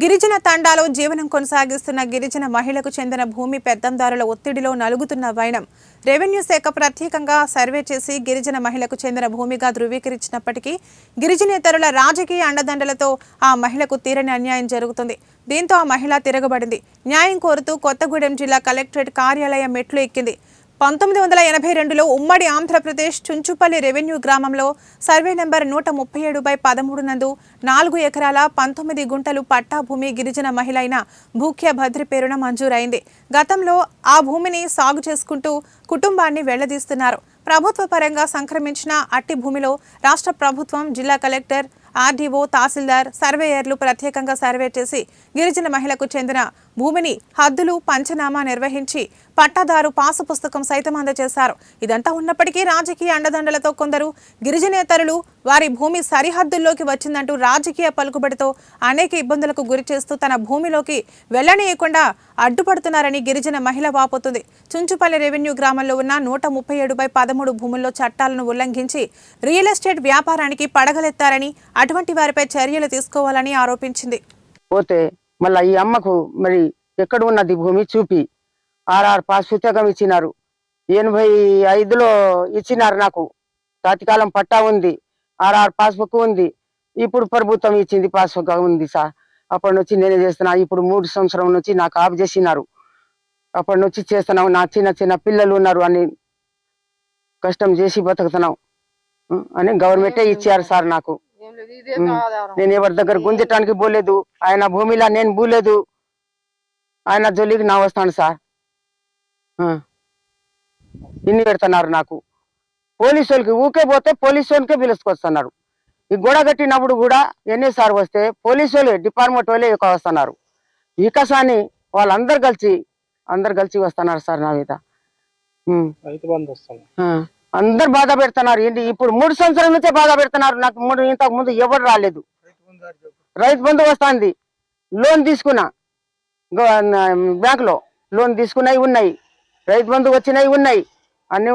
గిరిజన తండాలో జీవనం కొనసాగిస్తున్న గిరిజన మహిళకు చెందిన భూమి పెద్దందారుల ఒత్తిడిలో నలుగుతున్న వైనం రెవెన్యూ శాఖ ప్రత్యేకంగా సర్వే చేసి గిరిజన మహిళకు చెందిన భూమిగా ధృవీకరించినప్పటికీ గిరిజనేతరుల రాజకీయ అండదండలతో ఆ మహిళకు తీరని అన్యాయం జరుగుతుంది. దీంతో ఆ మహిళ తిరగబడింది. న్యాయం కోరుతూ కొత్తగూడెం జిల్లా కలెక్టరేట్ కార్యాలయం మెట్లు ఎక్కింది. 1982లో ఉమ్మడి ఆంధ్రప్రదేశ్ చుంచుపల్లి రెవెన్యూ గ్రామంలో సర్వే నెంబర్ 137/13 నందు 4 ఎకరాల 19 గుంటలు పట్టా భూమి గిరిజన మహిళ అయిన భూక్య భద్రి పేరున మంజూరైంది. గతంలో ఆ భూమిని సాగు చేసుకుంటూ కుటుంబాన్ని వెళ్లదీస్తున్నారు. ప్రభుత్వ పరంగా సంక్రమించిన అట్టి భూమిలో రాష్ట్ర ప్రభుత్వం, జిల్లా కలెక్టర్, ఆర్డీఓ, తహసీల్దార్, సర్వేయర్లు ప్రత్యేకంగా సర్వే చేసి గిరిజన మహిళకు చెందిన భూమిని హద్దులు పంచనామా నిర్వహించి పట్టాదారు పాసు పుస్తకం సైతం అందజేశారు. ఇదంతా ఉన్నప్పటికీ రాజకీయ అండదండలతో కొందరు గిరిజనేతరులు వారి భూమి సరిహద్దుల్లోకి వచ్చిందంటూ రాజకీయ పలుకుబడితో అనేక ఇబ్బందులకు గురిచేస్తూ తన భూమిలోకి వెళ్లనీయకుండా అడ్డుపడుతున్నారని గిరిజన మహిళ వాపోతుంది. చుంచుపల్లి రెవెన్యూ గ్రామంలో ఉన్న 137/13 భూముల్లో చట్టాలను ఉల్లంఘించి రియల్ ఎస్టేట్ వ్యాపారానికి పడగలెత్తారని, అటువంటి వారిపై చర్యలు తీసుకోవాలని ఆరోపించింది. పోతే మళ్ళీ ఈ అమ్మకు మరి ఎక్కడ ఉన్నది భూమి చూపి ఆర్ఆర్ పాస్ పుస్తకం ఇచ్చినారు. 85లో ఇచ్చినారు. నాకు తాత్కాలం పట్టా ఉంది, ఆర్ఆర్ పాస్బుక్ ఉంది. ఇప్పుడు ప్రభుత్వం ఇచ్చింది, పాస్బుక్ ఉంది సార్. అప్పటి నుంచి నేనే చేస్తున్నా. ఇప్పుడు 3 సంవత్సరం నుంచి నాకు ఆఫ్ చేసినారు. అప్పటి నుంచి చేస్తున్నాం. నా చిన్న చిన్న పిల్లలు ఉన్నారు అని కష్టం చేసి బతుకుతున్నాం అని గవర్నమెంటే ఇచ్చారు సార్. నాకు నేను ఎవరి దగ్గర గుంజటానికి పోలేదు. ఆయన భూమిలో నేను పోలేదు. ఆయన జోలికి నా వస్తాను సార్. ఇన్ని పెడుతున్నారు నాకు. పోలీసు వాళ్ళకి ఊకే పోతే పోలీసు వాళ్ళకే పిలుచుకొస్తున్నారు. ఈ గొడవ కట్టినప్పుడు కూడా ఎన్నిసార్ వస్తే పోలీసు వాళ్ళే, డిపార్ట్మెంట్ వాళ్ళే ఎక్కువ వస్తున్నారు. వికాసాన్ని వాళ్ళందరు కలిసి వస్తున్నారు సార్ నా మీద. అందరు బాధ పెడుతున్నారు. ఏంటి ఇప్పుడు 3 సంవత్సరాల నుంచే బాధ పెడుతున్నారు. నాకు ఇంతకు ముందు ఎవరు రాలేదు. రైతు బంధు వస్తుంది. లోన్ తీసుకున్నా, బ్యాంకులో లోన్ తీసుకున్నవి ఉన్నాయి, రైతు బంధు వచ్చినవి ఉన్నాయి, అన్ని